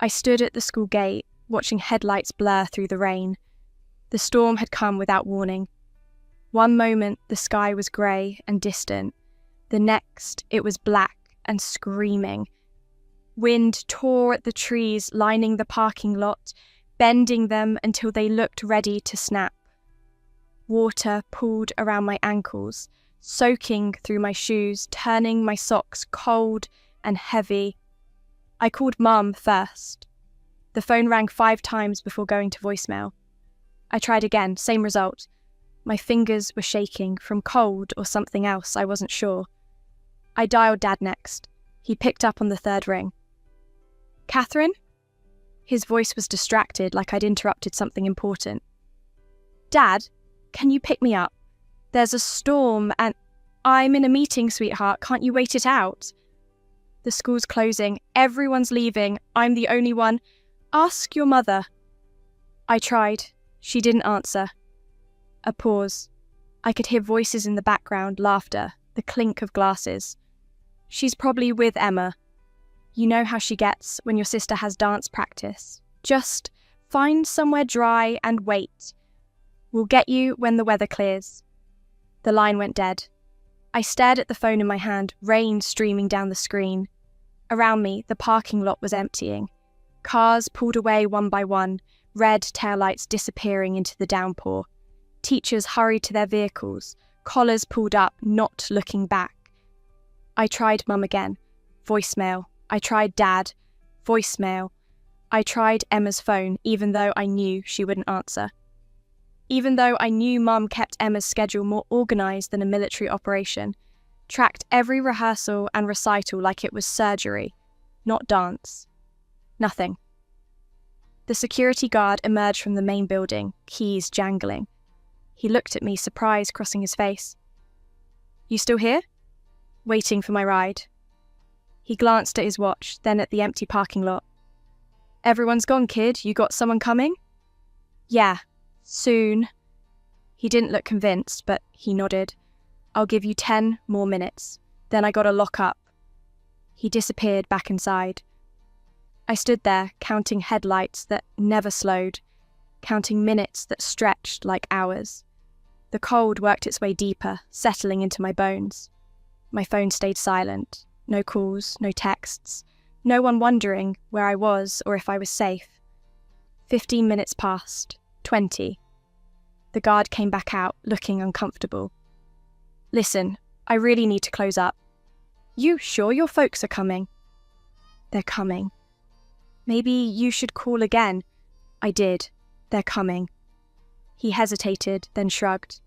I stood at the school gate, watching headlights blur through the rain. The storm had come without warning. One moment, the sky was grey and distant. The next, it was black and screaming. Wind tore at the trees lining the parking lot, bending them until they looked ready to snap. Water pooled around my ankles, soaking through my shoes, turning my socks cold and heavy. I called Mum first. The phone rang 5 times before going to voicemail. I tried again, same result. My fingers were shaking from cold or something else, I wasn't sure. I dialed Dad next. He picked up on the 3rd ring. "Catherine?" His voice was distracted, like I'd interrupted something important. "Dad, can you pick me up? There's a storm and I'm in a meeting, sweetheart. Can't you wait it out? The school's closing. Everyone's leaving. I'm the only one. Ask your mother." I tried. She didn't answer. A pause. I could hear voices in the background, laughter, the clink of glasses. "She's probably with Emma. You know how she gets when your sister has dance practice. Just find somewhere dry and wait. We'll get you when the weather clears." The line went dead. I stared at the phone in my hand, rain streaming down the screen. Around me, the parking lot was emptying. Cars pulled away one by one, red taillights disappearing into the downpour. Teachers hurried to their vehicles, collars pulled up, not looking back. I tried Mum again. Voicemail. I tried Dad. Voicemail. I tried Emma's phone, even though I knew she wouldn't answer. Even though I knew Mum kept Emma's schedule more organised than a military operation, tracked every rehearsal and recital like it was surgery, not dance. Nothing. The security guard emerged from the main building, keys jangling. He looked at me, surprise crossing his face. "You still here?" "Waiting for my ride." He glanced at his watch, then at the empty parking lot. "Everyone's gone, kid. You got someone coming?" "Yeah, soon." He didn't look convinced, but he nodded. "I'll give you 10 more minutes. Then I gotta lock up." He disappeared back inside. I stood there, counting headlights that never slowed, counting minutes that stretched like hours. The cold worked its way deeper, settling into my bones. My phone stayed silent. No calls, no texts. No one wondering where I was or if I was safe. 15 minutes passed. 20. The guard came back out, looking uncomfortable. "Listen, I really need to close up." "You sure your folks are coming?" "They're coming." "Maybe you should call again." I did. "They're coming." He hesitated, then shrugged.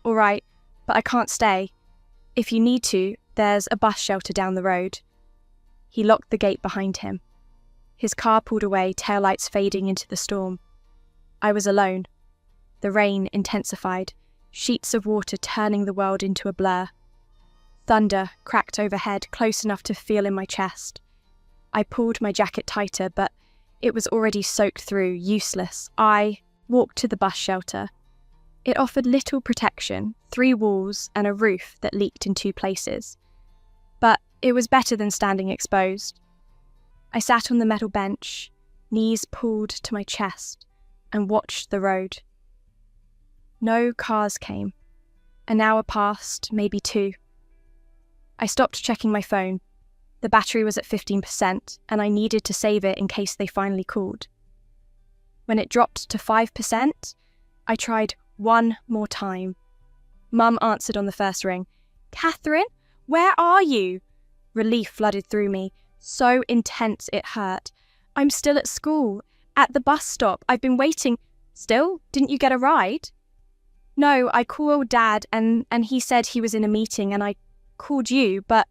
"All right, but I can't stay. If you need to, there's a bus shelter down the road." He locked the gate behind him. His car pulled away, taillights fading into the storm. I was alone. The rain intensified, sheets of water turning the world into a blur. Thunder cracked overhead, close enough to feel in my chest. I pulled my jacket tighter, but it was already soaked through, useless. I walked to the bus shelter. It offered little protection, 3 walls and a roof that leaked in 2 places. But it was better than standing exposed. I sat on the metal bench, knees pulled to my chest, and watched the road. No cars came. An hour passed, maybe 2. I stopped checking my phone. The battery was at 15%, and I needed to save it in case they finally called. When it dropped to 5%, I tried one more time. Mum answered on the first ring. "Catherine, where are you?" Relief flooded through me, so intense it hurt. "I'm still at school, at the bus stop. I've been waiting." "Still? Didn't you get a ride?" "No, I called Dad and he said he was in a meeting and I called you, but..."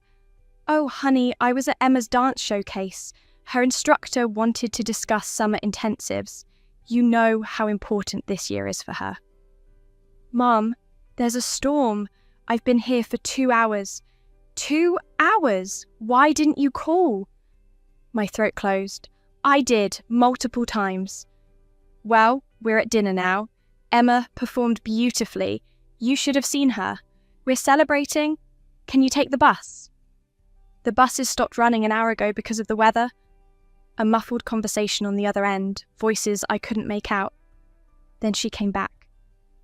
"Oh, honey, I was at Emma's dance showcase. Her instructor wanted to discuss summer intensives. You know how important this year is for her." "Mum, there's a storm. I've been here for 2 hours. 2 hours? Why didn't you call?" My throat closed. "I did, multiple times." "Well, we're at dinner now. Emma performed beautifully. You should have seen her. We're celebrating. Can you take the bus?" "The buses stopped running an hour ago because of the weather." A muffled conversation on the other end, voices I couldn't make out. Then she came back.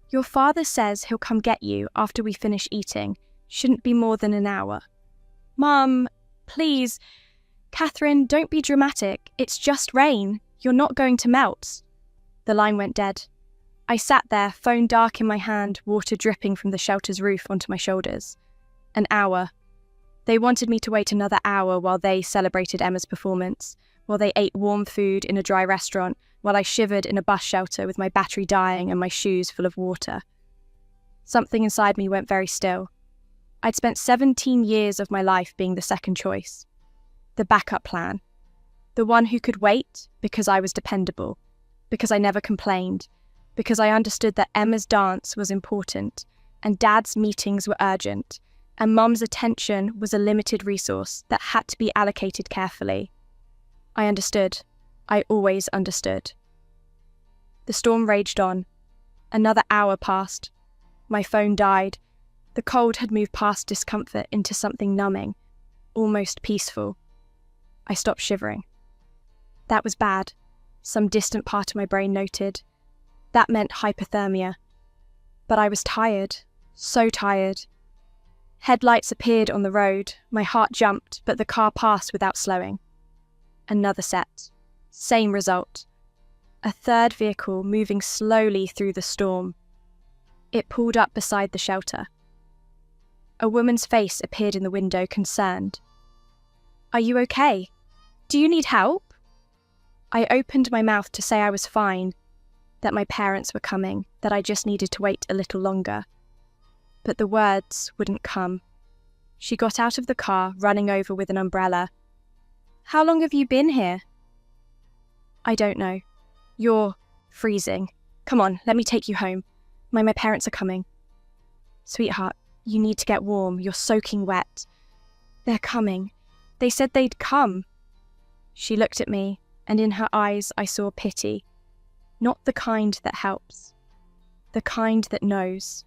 "Your father says he'll come get you after we finish eating. Shouldn't be more than an hour." "Mum, please. Catherine, don't be dramatic. It's just rain. You're not going to melt." The line went dead. I sat there, phone dark in my hand, water dripping from the shelter's roof onto my shoulders. An hour. They wanted me to wait another hour while they celebrated Emma's performance, while they ate warm food in a dry restaurant, while I shivered in a bus shelter with my battery dying and my shoes full of water. Something inside me went very still. I'd spent 17 years of my life being the second choice. The backup plan. The one who could wait because I was dependable, because I never complained, because I understood that Emma's dance was important, and Dad's meetings were urgent, and Mum's attention was a limited resource that had to be allocated carefully. I understood. I always understood. The storm raged on. Another hour passed. My phone died. The cold had moved past discomfort into something numbing, almost peaceful. I stopped shivering. That was bad, some distant part of my brain noted. That meant hypothermia. But I was tired, so tired. Headlights appeared on the road. My heart jumped, but the car passed without slowing. Another set. Same result. A third vehicle moving slowly through the storm. It pulled up beside the shelter. A woman's face appeared in the window, concerned. "Are you okay? Do you need help?" I opened my mouth to say I was fine, that my parents were coming, that I just needed to wait a little longer. But the words wouldn't come. She got out of the car, running over with an umbrella. "How long have you been here?" "I don't know. You're freezing. Come on, let me take you home. My parents are coming." "Sweetheart, you need to get warm. You're soaking wet." "They're coming. They said they'd come." She looked at me, and in her eyes I saw pity. Not the kind that helps. The kind that knows.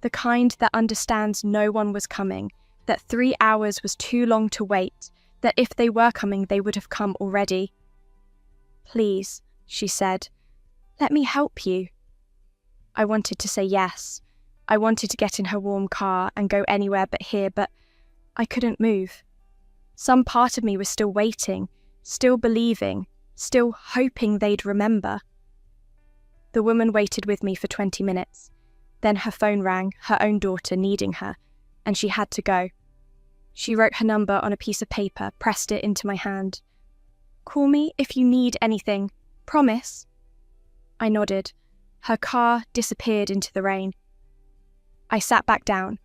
The kind that understands no one was coming, that 3 hours was too long to wait, that if they were coming, they would have come already. "Please," she said, "let me help you." I wanted to say yes. I wanted to get in her warm car and go anywhere but here, but I couldn't move. Some part of me was still waiting, still believing, still hoping they'd remember. The woman waited with me for 20 minutes. Then her phone rang, her own daughter needing her, and she had to go. She wrote her number on a piece of paper, pressed it into my hand. "Call me if you need anything. Promise?" I nodded. Her car disappeared into the rain. I sat back down.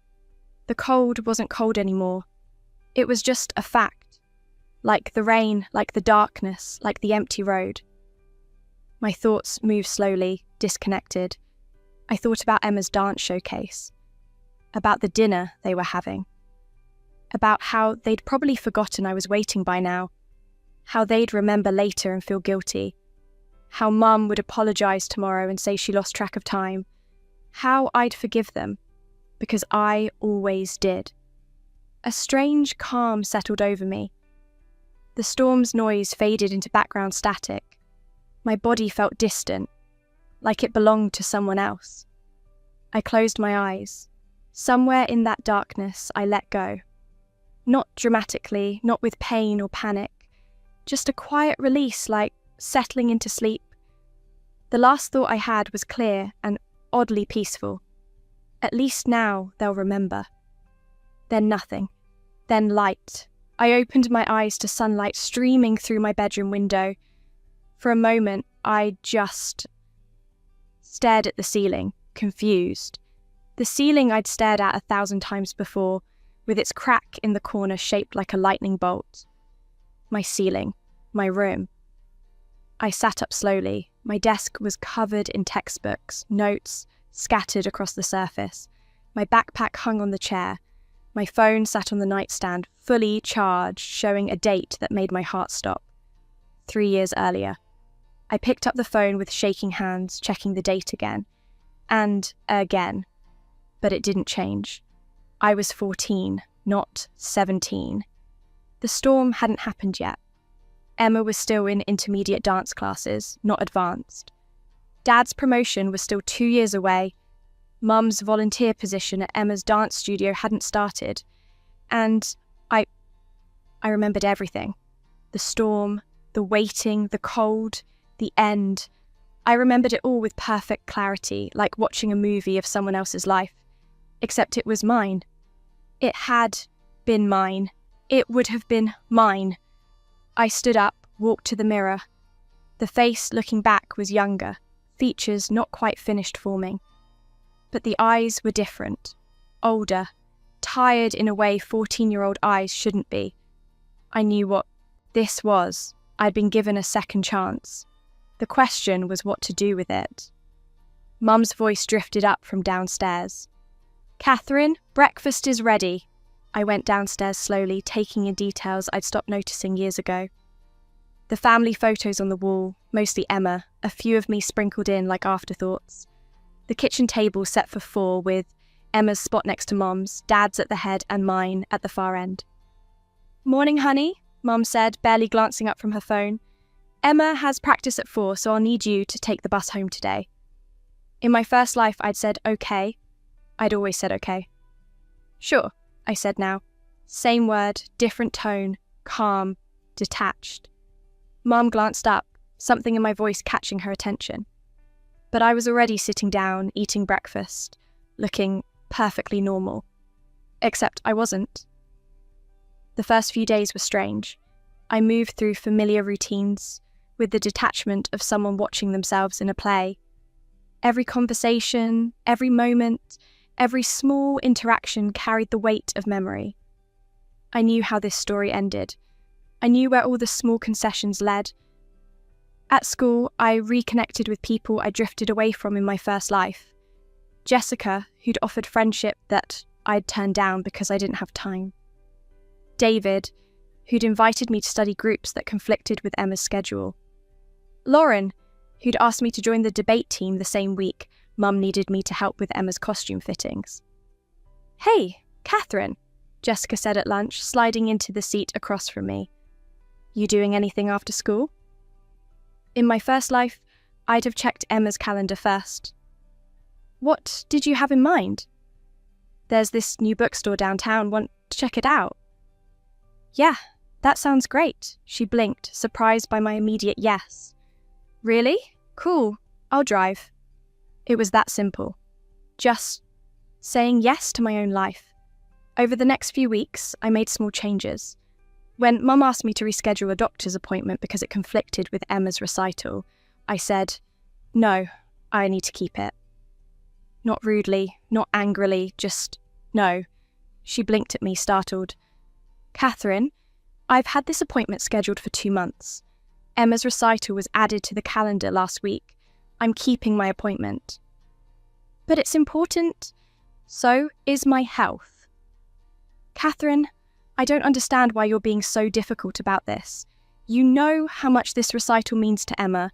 The cold wasn't cold anymore. It was just a fact. Like the rain, like the darkness, like the empty road. My thoughts moved slowly, disconnected. I thought about Emma's dance showcase. About the dinner they were having. About how they'd probably forgotten I was waiting by now. How they'd remember later and feel guilty. How Mum would apologise tomorrow and say she lost track of time. How I'd forgive them. Because I always did. A strange calm settled over me. The storm's noise faded into background static. My body felt distant, like it belonged to someone else. I closed my eyes. Somewhere in that darkness, I let go. Not dramatically, not with pain or panic. Just a quiet release, like settling into sleep. The last thought I had was clear and oddly peaceful. At least now they'll remember. Then nothing. Then light. I opened my eyes to sunlight streaming through my bedroom window. For a moment, I just stared at the ceiling, confused. The ceiling I'd stared at 1,000 times before, with its crack in the corner shaped like a lightning bolt. My ceiling. My room. I sat up slowly. My desk was covered in textbooks, notes scattered across the surface. My backpack hung on the chair. My phone sat on the nightstand, fully charged, showing a date that made my heart stop. 3 years earlier. I picked up the phone with shaking hands, checking the date again. And again. But it didn't change. I was 14, not 17. The storm hadn't happened yet. Emma was still in intermediate dance classes, not advanced. Dad's promotion was still 2 years away. Mum's volunteer position at Emma's dance studio hadn't started. And I remembered everything. The storm, the waiting, the cold, the end. I remembered it all with perfect clarity, like watching a movie of someone else's life. Except it was mine. It had been mine. It would have been mine. I stood up, walked to the mirror. The face looking back was younger, features not quite finished forming. But the eyes were different, older, tired in a way 14-year-old eyes shouldn't be. I knew what this was. I'd been given a second chance. The question was what to do with it. Mum's voice drifted up from downstairs. "Catherine, breakfast is ready." I went downstairs slowly, taking in details I'd stopped noticing years ago. The family photos on the wall, mostly Emma, a few of me sprinkled in like afterthoughts. The kitchen table set for 4 with Emma's spot next to Mum's, Dad's at the head and mine at the far end. "Morning, honey," Mum said, barely glancing up from her phone. "Emma has practice at 4, so I'll need you to take the bus home today." In my first life, I'd said okay. I'd always said okay. "Sure," I said now. Same word, different tone, calm, detached. Mum glanced up, something in my voice catching her attention. But I was already sitting down, eating breakfast, looking perfectly normal. Except I wasn't. The first few days were strange. I moved through familiar routines, with the detachment of someone watching themselves in a play. Every conversation, every moment, every small interaction carried the weight of memory. I knew how this story ended. I knew where all the small concessions led. At school, I reconnected with people I drifted away from in my first life. Jessica, who'd offered friendship that I'd turned down because I didn't have time. David, who'd invited me to study groups that conflicted with Emma's schedule. Lauren, who'd asked me to join the debate team the same week Mum needed me to help with Emma's costume fittings. "Hey, Catherine," Jessica said at lunch, sliding into the seat across from me. "You doing anything after school?" In my first life, I'd have checked Emma's calendar first. "What did you have in mind?" "There's this new bookstore downtown, want to check it out?" "Yeah, that sounds great," she blinked, surprised by my immediate yes. "Really? Cool, I'll drive." It was that simple. Just saying yes to my own life. Over the next few weeks, I made small changes. When Mum asked me to reschedule a doctor's appointment because it conflicted with Emma's recital, I said, "No, I need to keep it." Not rudely, not angrily, just no. She blinked at me, startled. "Catherine, I've had this appointment scheduled for 2 months. Emma's recital was added to the calendar last week. I'm keeping my appointment." "But it's important. So is my health." "Catherine, I don't understand why you're being so difficult about this. You know how much this recital means to Emma,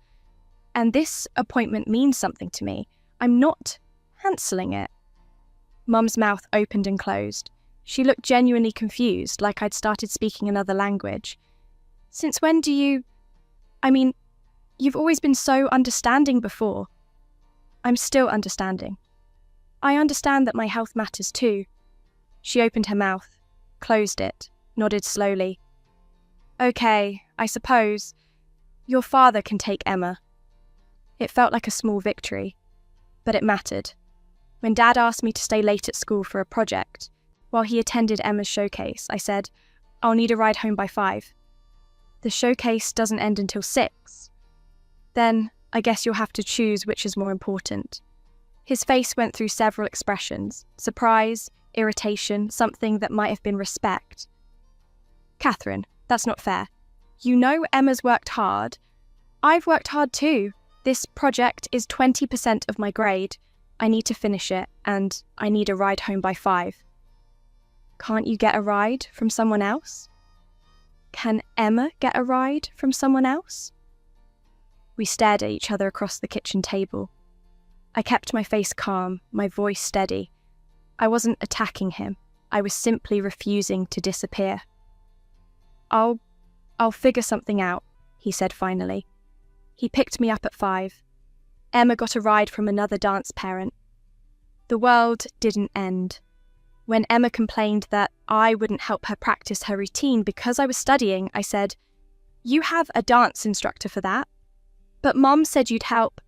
and this appointment means something to me. I'm not cancelling it." Mum's mouth opened and closed. She looked genuinely confused, like I'd started speaking another language. "Since when do you... you've always been so understanding before." "I'm still understanding. I understand that my health matters too." She opened her mouth, closed it, nodded slowly. "Okay, I suppose. Your father can take Emma." It felt like a small victory, but it mattered. When Dad asked me to stay late at school for a project, while he attended Emma's showcase, I said, "I'll need a ride home by 5. "The showcase doesn't end until 6. "Then I guess you'll have to choose which is more important." His face went through several expressions: surprise, irritation, something that might have been respect. "Catherine, that's not fair. You know Emma's worked hard. I've worked hard too. This project is 20% of my grade. I need to finish it, and I need a ride home by 5. "Can't you get a ride from someone else?" "Can Emma get a ride from someone else?" We stared at each other across the kitchen table. I kept my face calm, my voice steady. I wasn't attacking him. I was simply refusing to disappear. I'll figure something out," he said finally. He picked me up at 5. Emma got a ride from another dance parent. The world didn't end. When Emma complained that I wouldn't help her practice her routine because I was studying, I said, "You have a dance instructor for that." "But Mum said you'd help."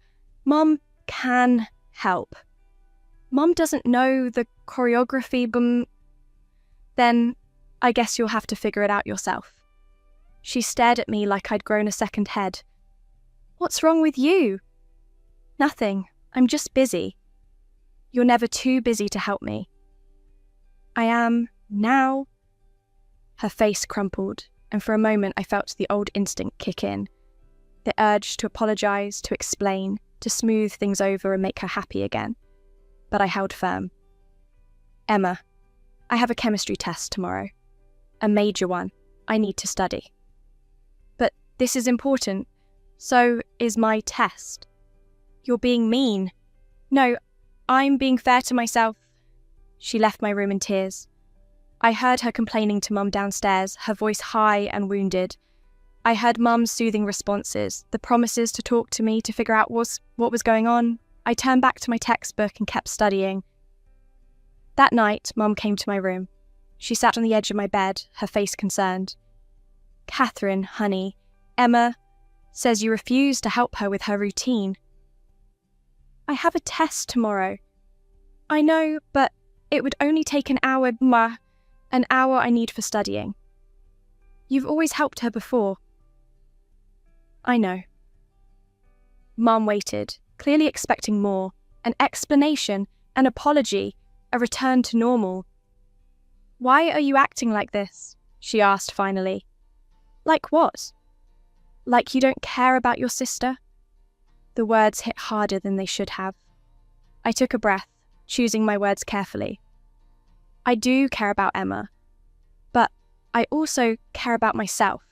"Mum can help. Mum doesn't know the choreography, Then I guess you'll have to figure it out yourself." She stared at me like I'd grown a second head. "What's wrong with you?" "Nothing. I'm just busy." "You're never too busy to help me." "I am now." Her face crumpled, and for a moment I felt the old instinct kick in. The urge to apologise, to explain, to smooth things over and make her happy again. But I held firm. "Emma, I have a chemistry test tomorrow. A major one. I need to study." "But this is important. So is my test." "You're being mean." "No, I'm being fair to myself." She left my room in tears. I heard her complaining to Mum downstairs, her voice high and wounded. I heard Mum's soothing responses, the promises to talk to me to figure out what was going on. I turned back to my textbook and kept studying. That night, Mum came to my room. She sat on the edge of my bed, her face concerned. "Catherine, honey, Emma says you refuse to help her with her routine." "I have a test tomorrow." "I know, but it would only take an hour, Ma. An hour I need for studying." "You've always helped her before." "I know." Mum waited, clearly expecting more, an explanation, an apology, a return to normal. "Why are you acting like this?" she asked finally. "Like what?" "Like you don't care about your sister?" The words hit harder than they should have. I took a breath, choosing my words carefully. I do care about Emma, but I also care about myself.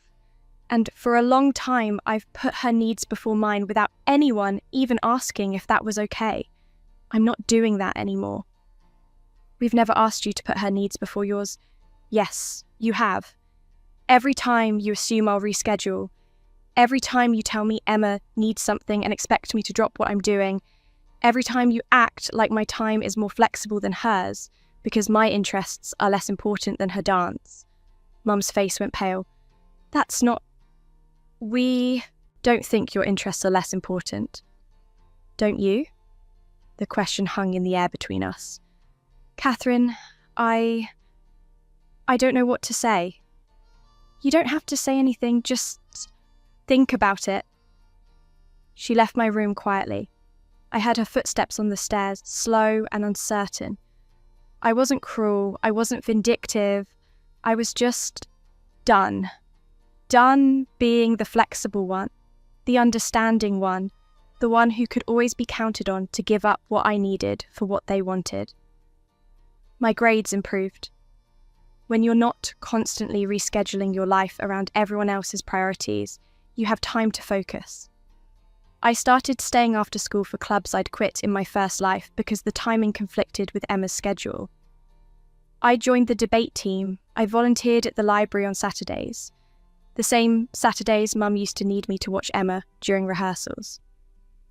And for a long time, I've put her needs before mine without anyone even asking if that was okay. I'm not doing that anymore. "We've never asked you to put her needs before yours." "Yes, you have. Every time you assume I'll reschedule, every time you tell me Emma needs something and expect me to drop what I'm doing, every time you act like my time is more flexible than hers because my interests are less important than her dance." Mum's face went pale. "That's not... We don't think your interests are less important." "Don't you?" The question hung in the air between us. "Catherine, I don't know what to say." "You don't have to say anything, just think about it." She left my room quietly. I heard her footsteps on the stairs, slow and uncertain. I wasn't cruel, I wasn't vindictive, I was just done. Done being the flexible one, the understanding one, the one who could always be counted on to give up what I needed for what they wanted. My grades improved. When you're not constantly rescheduling your life around everyone else's priorities, you have time to focus. I started staying after school for clubs I'd quit in my first life because the timing conflicted with Emma's schedule. I joined the debate team. I volunteered at the library on Saturdays. The same Saturdays Mum used to need me to watch Emma during rehearsals.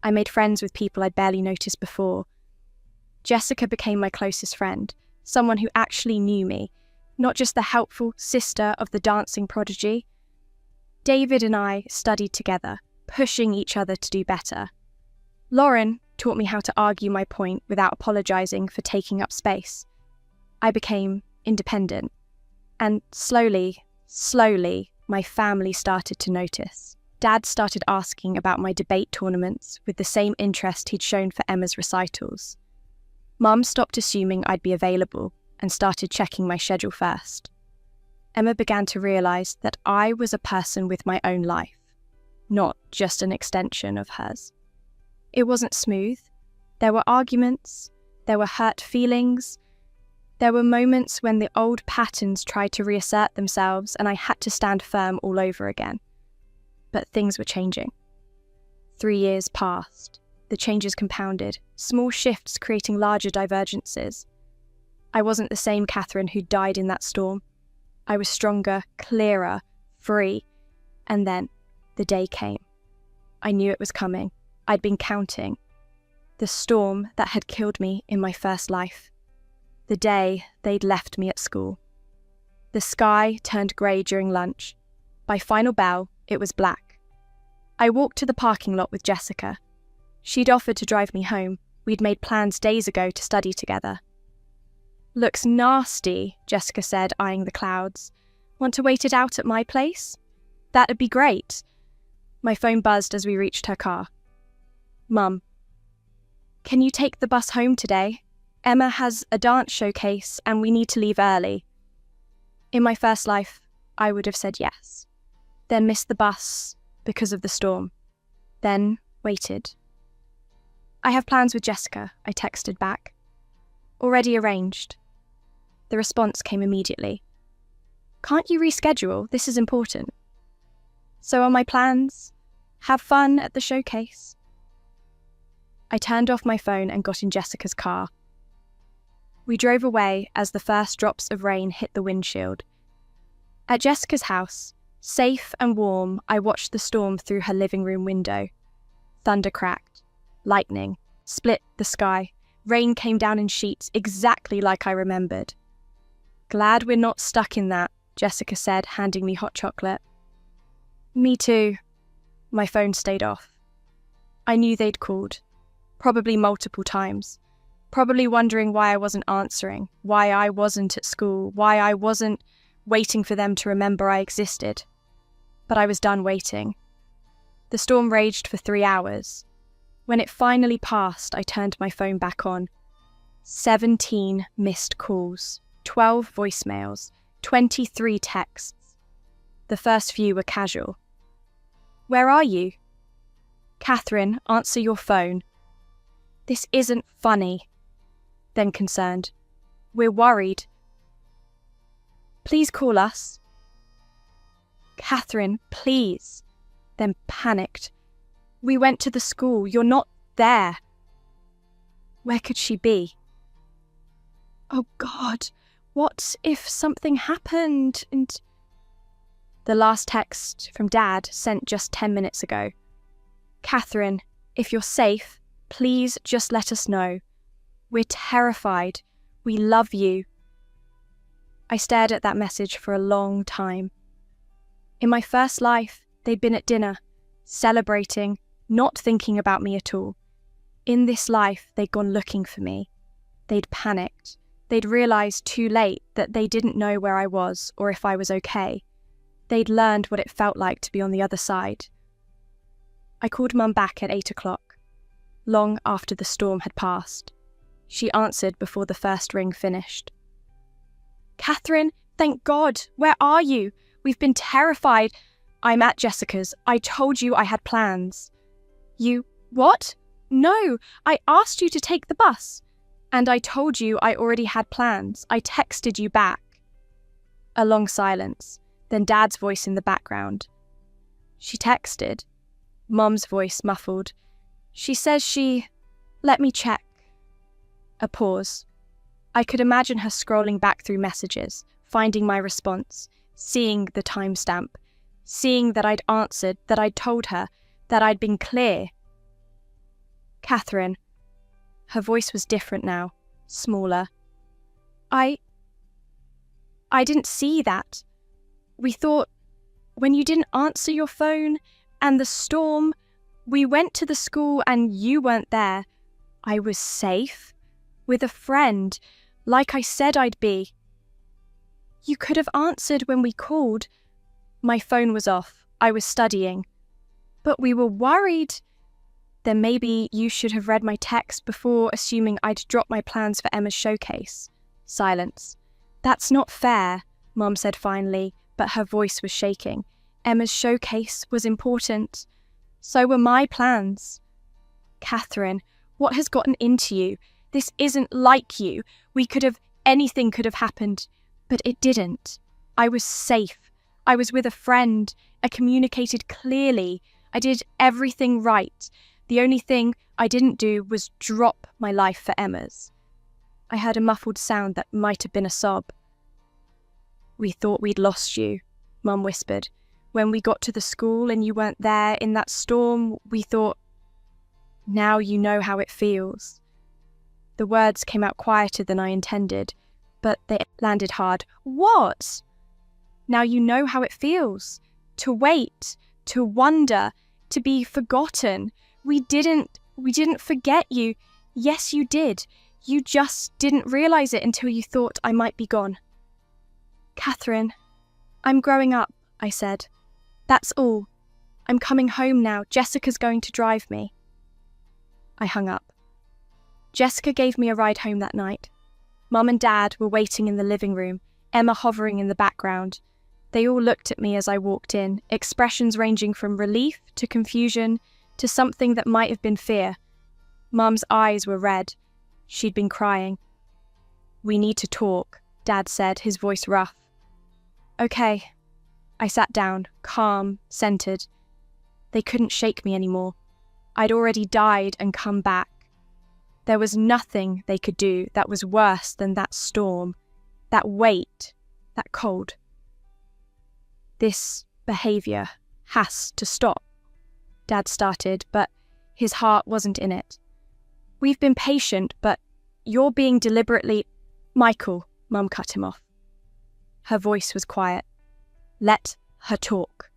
I made friends with people I'd barely noticed before. Jessica became my closest friend, someone who actually knew me, not just the helpful sister of the dancing prodigy. David and I studied together, pushing each other to do better. Lauren taught me how to argue my point without apologising for taking up space. I became independent. And slowly, my family started to notice. Dad started asking about my debate tournaments with the same interest he'd shown for Emma's recitals. Mum stopped assuming I'd be available and started checking my schedule first. Emma began to realise that I was a person with my own life, not just an extension of hers. It wasn't smooth. There were arguments, there were hurt feelings, there were moments when the old patterns tried to reassert themselves and I had to stand firm all over again. But things were changing. 3 years passed. The changes compounded, small shifts creating larger divergences. I wasn't the same Catherine who died in that storm. I was stronger, clearer, free. And then, The day came. I knew it was coming. I'd been counting. The storm that had killed me in my first life. The day they'd left me at school. The sky turned grey during lunch. By final bell, it was black. I walked to the parking lot with Jessica. She'd offered to drive me home. We'd made plans days ago to study together. "Looks nasty," Jessica said, eyeing the clouds. "Want to wait it out at my place?" "That'd be great." My phone buzzed as we reached her car. "Mum, can you take the bus home today? Emma has a dance showcase and we need to leave early." In my first life, I would have said yes. Then missed the bus because of the storm. Then waited. "I have plans with Jessica," I texted back. "Already arranged." The response came immediately. "Can't you reschedule? This is important." "So are my plans. Have fun at the showcase." I turned off my phone and got in Jessica's car. We drove away as the first drops of rain hit the windshield. At Jessica's house, safe and warm, I watched the storm through her living room window. Thunder cracked. Lightning split the sky. Rain came down in sheets, exactly like I remembered. "Glad we're not stuck in that," Jessica said, handing me hot chocolate. "Me too." My phone stayed off. I knew they'd called. Probably multiple times. Probably wondering why I wasn't answering, why I wasn't at school, why I wasn't waiting for them to remember I existed. But I was done waiting. The storm raged for 3 hours. When it finally passed, I turned my phone back on. 17 missed calls, 12 voicemails, 23 texts. The first few were casual. "Where are you?" "Catherine, answer your phone." "This isn't funny." Then concerned. "We're worried. Please call us." "Catherine, please." Then panicked. "We went to the school. You're not there." Where could she be? Oh God, what if something happened and... The last text from Dad, sent just 10 minutes ago. "Catherine, if you're safe, please just let us know. We're terrified. We love you." I stared at that message for a long time. In my first life, they'd been at dinner, celebrating, not thinking about me at all. In this life, they'd gone looking for me. They'd panicked. They'd realised too late that they didn't know where I was or if I was okay. They'd learned what it felt like to be on the other side. I called Mum back at 8 o'clock, long after the storm had passed. She answered before the first ring finished. "Catherine, thank God, where are you? We've been terrified." "I'm at Jessica's. I told you I had plans." "You, what?" "No, I asked you to take the bus. And I told you I already had plans. I texted you back." A long silence, then Dad's voice in the background. "She texted." Mum's voice muffled. "She says she... let me check." A pause. I could imagine her scrolling back through messages, finding my response, seeing the timestamp, seeing that I'd answered, that I'd told her, that I'd been clear. "Catherine." Her voice was different now, smaller. I didn't see that. We thought, when you didn't answer your phone, and the storm, we went to the school and you weren't there. I was safe, with a friend, like I said I'd be." "You could have answered when we called." My phone was off. I was studying. "But we were worried." "Then maybe you should have read my text before assuming I'd dropped my plans for Emma's showcase." Silence. "That's not fair," Mum said finally, but her voice was shaking. "Emma's showcase was important. So were my plans." "Catherine, what has gotten into you? This isn't like you. Anything could have happened, but it didn't. I was safe. I was with a friend. I communicated clearly. I did everything right. The only thing I didn't do was drop my life for Emma's." I heard a muffled sound that might have been a sob. "We thought we'd lost you," Mum whispered. When we got to the school and you weren't there in that storm, we thought, now you know how it feels. The words came out quieter than I intended, but they landed hard. What? Now you know how it feels. To wait, to wonder, to be forgotten. We didn't forget you. Yes, you did. You just didn't realize it until you thought I might be gone. Catherine, I'm growing up, I said. That's all. I'm coming home now. Jessica's going to drive me. I hung up. Jessica gave me a ride home that night. Mum and Dad were waiting in the living room, Emma hovering in the background. They all looked at me as I walked in, expressions ranging from relief to confusion to something that might have been fear. Mum's eyes were red. She'd been crying. We need to talk, Dad said, his voice rough. Okay. I sat down, calm, centered. They couldn't shake me anymore. I'd already died and come back. There was nothing they could do that was worse than that storm, that weight, that cold. This behaviour has to stop, Dad started, but his heart wasn't in it. We've been patient, but you're being deliberately... Michael, Mum cut him off. Her voice was quiet. Let her talk.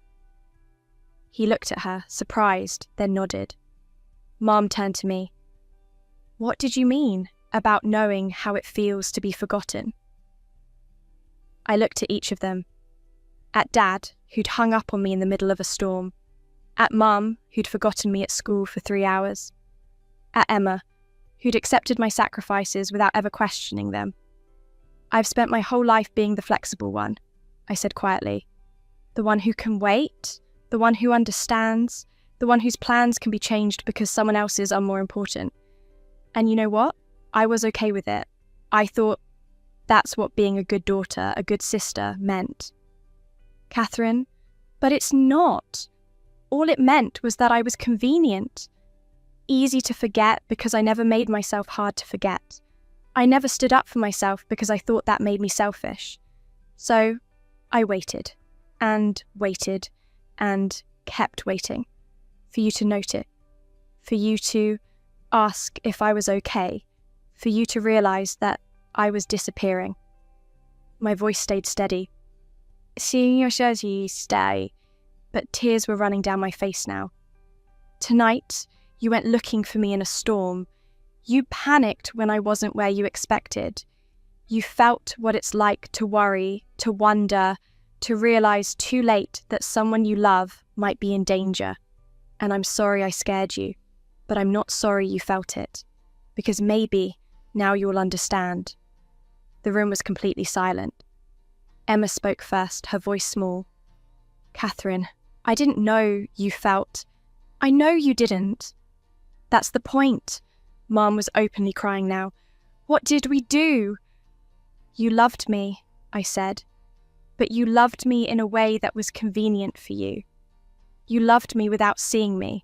He looked at her, surprised, then nodded. Mum turned to me. What did you mean about knowing how it feels to be forgotten? I looked at each of them. At Dad, who'd hung up on me in the middle of a storm. At Mum, who'd forgotten me at school for 3 hours. At Emma, who'd accepted my sacrifices without ever questioning them. I've spent my whole life being the flexible one, I said quietly. The one who can wait, the one who understands, the one whose plans can be changed because someone else's are more important. And you know what? I was okay with it. I thought that's what being a good daughter, a good sister, meant. Catherine, but it's not. All it meant was that I was convenient. Easy to forget because I never made myself hard to forget. I never stood up for myself because I thought that made me selfish. So I waited and waited and kept waiting for you to note it, for you to ask if I was okay, for you to realize that I was disappearing. My voice stayed steady. Seeing your jersey stay, but tears were running down my face now. Tonight, you went looking for me in a storm. You panicked when I wasn't where you expected. You felt what it's like to worry, to wonder, to realize too late that someone you love might be in danger. And I'm sorry I scared you, but I'm not sorry you felt it, because maybe now you'll understand. The room was completely silent. Emma spoke first, her voice small. Catherine, I didn't know you felt. I know you didn't. That's the point. Mum was openly crying now. What did we do? You loved me, I said, but you loved me in a way that was convenient for you. You loved me without seeing me.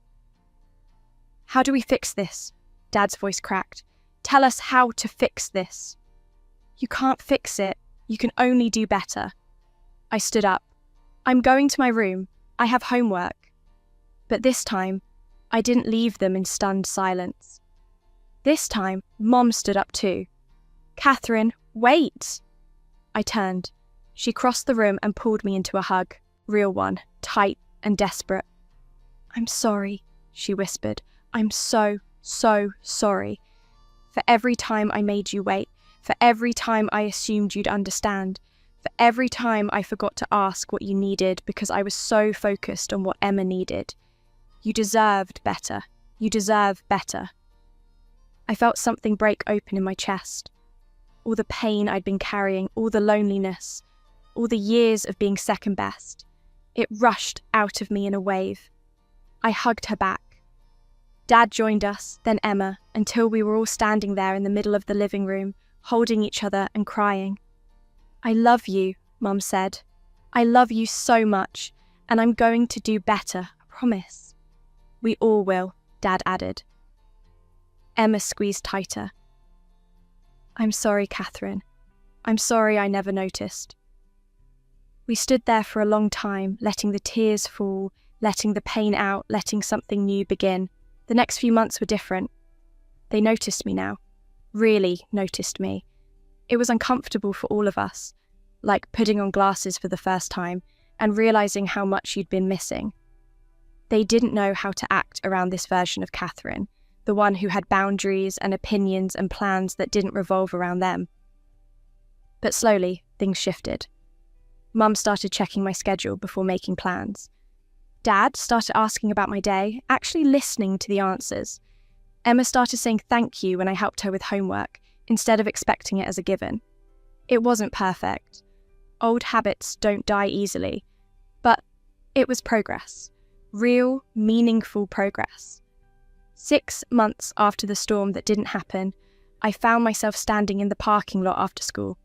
How do we fix this? Dad's voice cracked. Tell us how to fix this. You can't fix it. You can only do better. I stood up. I'm going to my room. I have homework. But this time, I didn't leave them in stunned silence. This time, Mom stood up too. Catherine, wait! I turned. She crossed the room and pulled me into a hug. Real one, tight and desperate. I'm sorry, she whispered. I'm so sorry. For every time I made you wait. For every time I assumed you'd understand. For every time I forgot to ask what you needed because I was so focused on what Emma needed. You deserved better. You deserve better. I felt something break open in my chest. All the pain I'd been carrying, all the loneliness, all the years of being second best. It rushed out of me in a wave. I hugged her back. Dad joined us, then Emma, until we were all standing there in the middle of the living room, holding each other and crying. I love you, Mum said. I love you so much, and I'm going to do better, I promise. We all will, Dad added. Emma squeezed tighter. I'm sorry, Catherine. I'm sorry I never noticed. We stood there for a long time, letting the tears fall, letting the pain out, letting something new begin. The next few months were different. They noticed me now. Really noticed me. It was uncomfortable for all of us, like putting on glasses for the first time and realizing how much you'd been missing. They didn't know how to act around this version of Catherine, the one who had boundaries and opinions and plans that didn't revolve around them. But slowly, things shifted. Mum started checking my schedule before making plans. Dad started asking about my day, actually listening to the answers. Emma started saying thank you when I helped her with homework, instead of expecting it as a given. It wasn't perfect. Old habits don't die easily. But it was progress. Real, meaningful progress. 6 months after the storm that didn't happen, I found myself standing in the parking lot after school.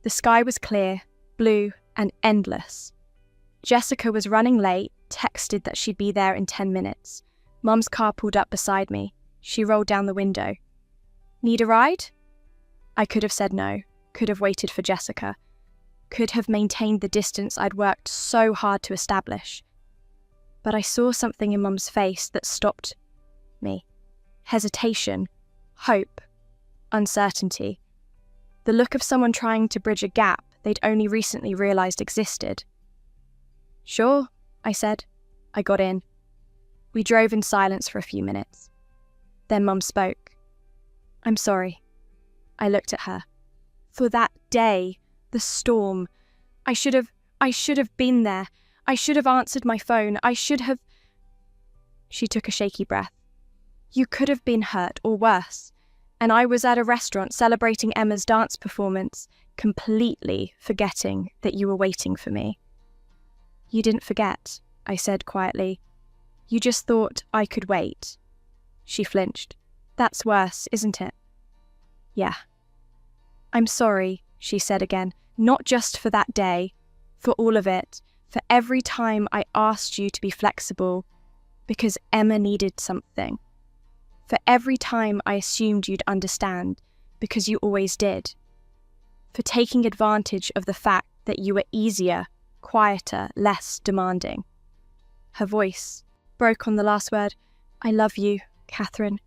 The sky was clear, blue, and endless. Jessica was running late, texted that she'd be there in 10 minutes. Mum's car pulled up beside me. She rolled down the window. Need a ride? I could have said no, could have waited for Jessica, could have maintained the distance I'd worked so hard to establish. But I saw something in Mum's face that stopped me. Hesitation, hope, uncertainty. The look of someone trying to bridge a gap they'd only recently realised existed. Sure, I said. I got in. We drove in silence for a few minutes. Then Mum spoke. I'm sorry. I looked at her. For that day, the storm. I should have been there. I should have answered my phone. I should have... She took a shaky breath. You could have been hurt, or worse. And I was at a restaurant celebrating Emma's dance performance, completely forgetting that you were waiting for me. You didn't forget, I said quietly. You just thought I could wait. She flinched. That's worse, isn't it? Yeah. I'm sorry, she said again, not just for that day, for all of it, for every time I asked you to be flexible, because Emma needed something. For every time I assumed you'd understand, because you always did. For taking advantage of the fact that you were easier, quieter, less demanding. Her voice broke on the last word. I love you, Catherine.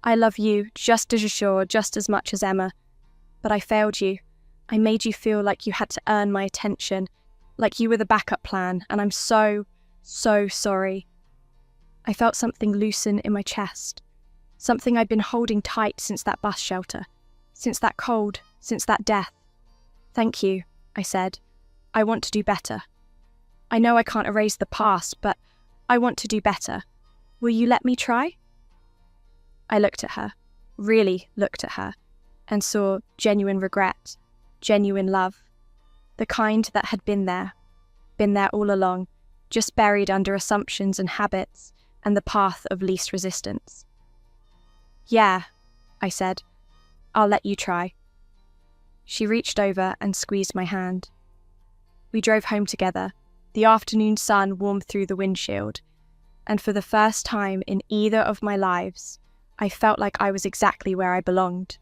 I love you just as much as Emma. But I failed you. I made you feel like you had to earn my attention, like you were the backup plan, and I'm so sorry. I felt something loosen in my chest. Something I'd been holding tight since that bus shelter, since that cold, since that death. Thank you, I said. I want to do better. I know I can't erase the past, but I want to do better. Will you let me try? I looked at her, really looked at her, and saw genuine regret, genuine love. The kind that had been there all along, just buried under assumptions and habits and the path of least resistance. Yeah, I said. I'll let you try. She reached over and squeezed my hand. We drove home together. The afternoon sun warmed through the windshield, and for the first time in either of my lives, I felt like I was exactly where I belonged.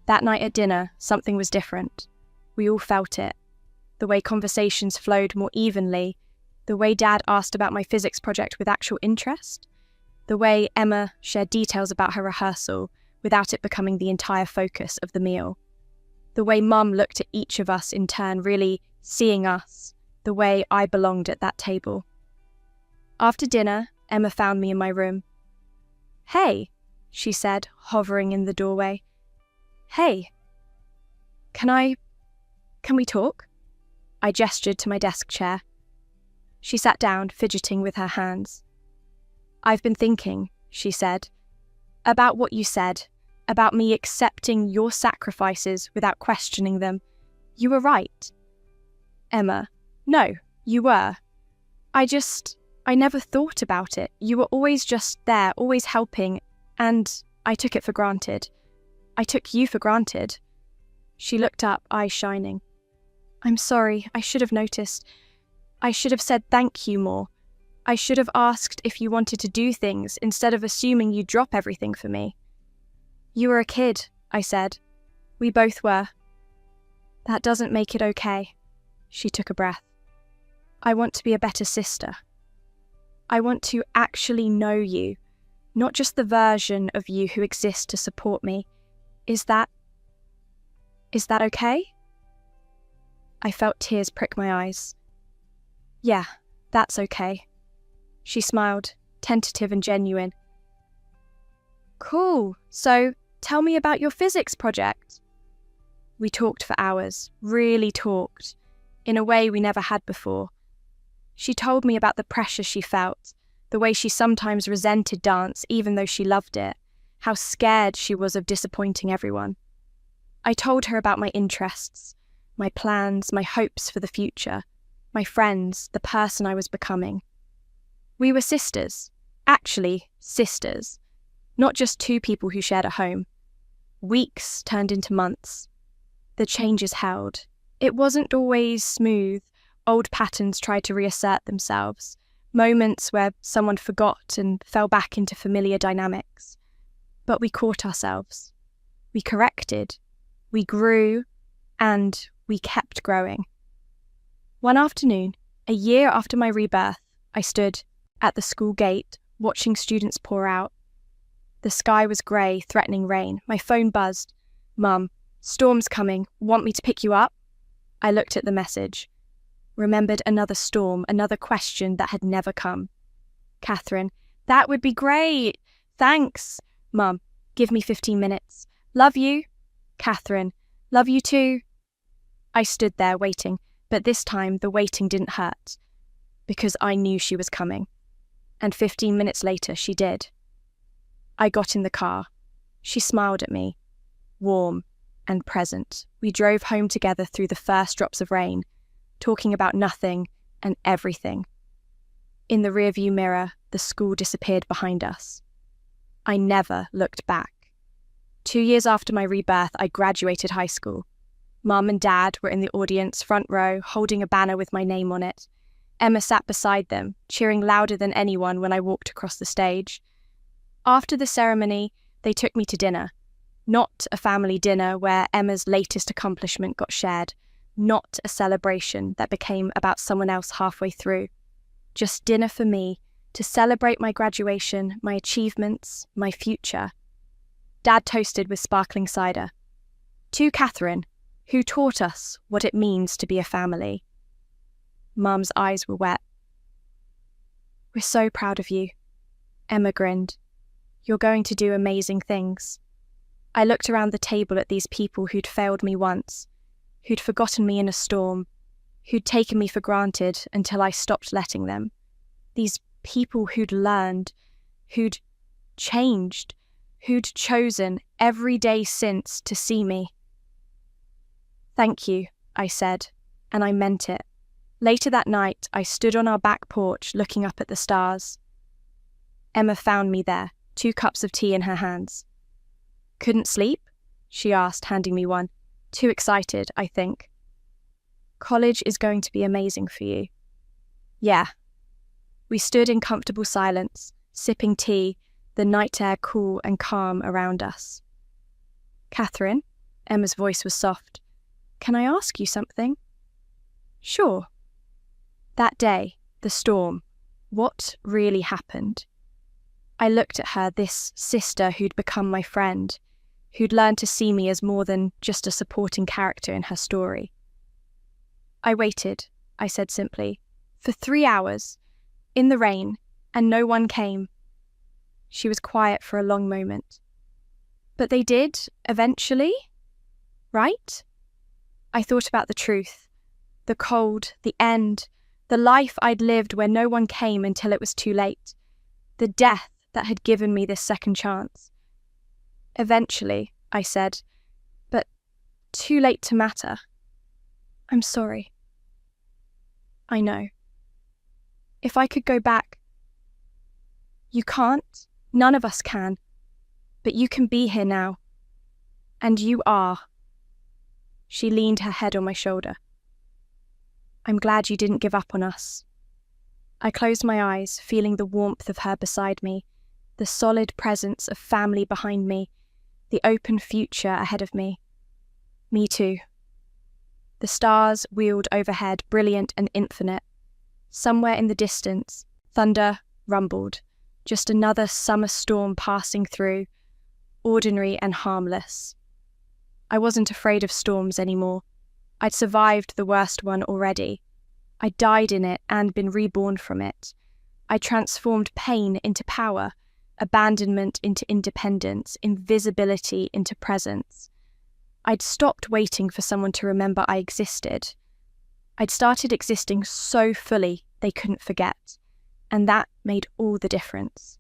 That night at dinner, something was different. We all felt it. The way conversations flowed more evenly, the way Dad asked about my physics project with actual interest, the way Emma shared details about her rehearsal without it becoming the entire focus of the meal, the way Mum looked at each of us in turn, really seeing us, the way I belonged at that table. After dinner, Emma found me in my room. Hey, she said, hovering in the doorway. Hey. Can we talk? I gestured to my desk chair. She sat down, fidgeting with her hands. I've been thinking, she said, about what you said, about me accepting your sacrifices without questioning them. You were right. Emma, no, you were. I never thought about it. You were always just there, always helping, and I took it for granted. I took you for granted. She looked up, eyes shining. I'm sorry, I should have noticed. I should have said thank you more. I should have asked if you wanted to do things instead of assuming you'd drop everything for me. You were a kid, I said. We both were. That doesn't make it okay. She took a breath. I want to be a better sister. I want to actually know you, not just the version of you who exists to support me. Is that okay? I felt tears prick my eyes. Yeah, that's okay. She smiled, tentative and genuine. Cool, so tell me about your physics project. We talked for hours, really talked, in a way we never had before. She told me about the pressure she felt, the way she sometimes resented dance even though she loved it, how scared she was of disappointing everyone. I told her about my interests, my plans, my hopes for the future, my friends, the person I was becoming. We were sisters, actually sisters, not just two people who shared a home. Weeks turned into months. The changes held. It wasn't always smooth. Old patterns tried to reassert themselves, moments where someone forgot and fell back into familiar dynamics. But we caught ourselves. We corrected. We grew, and we kept growing. One afternoon, a year after my rebirth, I stood at the school gate watching students pour out. The sky was grey, threatening rain. My phone buzzed. Mum, storm's coming. Want me to pick you up? I looked at the message. Remembered another storm, another question that had never come. Catherine, that would be great. Thanks. Mum, give me 15 minutes. Love you. Catherine, love you too. I stood there waiting, but this time the waiting didn't hurt, because I knew she was coming. And 15 minutes later, she did. I got in the car. She smiled at me, warm and present. We drove home together through the first drops of rain, talking about nothing and everything. In the rearview mirror, the school disappeared behind us. I never looked back. 2 years after my rebirth, I graduated high school. Mum and Dad were in the audience, front row, holding a banner with my name on it. Emma sat beside them, cheering louder than anyone when I walked across the stage. After the ceremony, they took me to dinner. Not a family dinner where Emma's latest accomplishment got shared. Not a celebration that became about someone else halfway through. Just dinner for me, to celebrate my graduation, my achievements, my future. Dad toasted with sparkling cider. To Catherine, who taught us what it means to be a family. Mum's eyes were wet. We're so proud of you. Emma grinned. You're going to do amazing things. I looked around the table at these people who'd failed me once, who'd forgotten me in a storm, who'd taken me for granted until I stopped letting them. These people who'd learned, who'd changed, who'd chosen every day since to see me. Thank you, I said, and I meant it. Later that night, I stood on our back porch looking up at the stars. Emma found me there, 2 cups of tea in her hands. Couldn't sleep? She asked, handing me one. Too excited, I think. College is going to be amazing for you. Yeah. We stood in comfortable silence, sipping tea, the night air cool and calm around us. Catherine, Emma's voice was soft. Can I ask you something? Sure. That day, the storm, what really happened? I looked at her, this sister who'd become my friend, who'd learned to see me as more than just a supporting character in her story. I waited, I said simply, for 3 hours, in the rain, and no one came. She was quiet for a long moment. But they did, eventually, right? I thought about the truth, the cold, the end, the life I'd lived where no one came until it was too late, the death that had given me this second chance. Eventually, I said, but too late to matter. I'm sorry. I know. If I could go back. You can't, none of us can, but you can be here now. And you are. She leaned her head on my shoulder. I'm glad you didn't give up on us. I closed my eyes, feeling the warmth of her beside me, the solid presence of family behind me, the open future ahead of me. Me too. The stars wheeled overhead, brilliant and infinite. Somewhere in the distance, thunder rumbled. Just another summer storm passing through, ordinary and harmless. I wasn't afraid of storms anymore. I'd survived the worst one already. I died in it and been reborn from it. I transformed pain into power, abandonment into independence, invisibility into presence. I'd stopped waiting for someone to remember I existed. I'd started existing so fully they couldn't forget, and that made all the difference.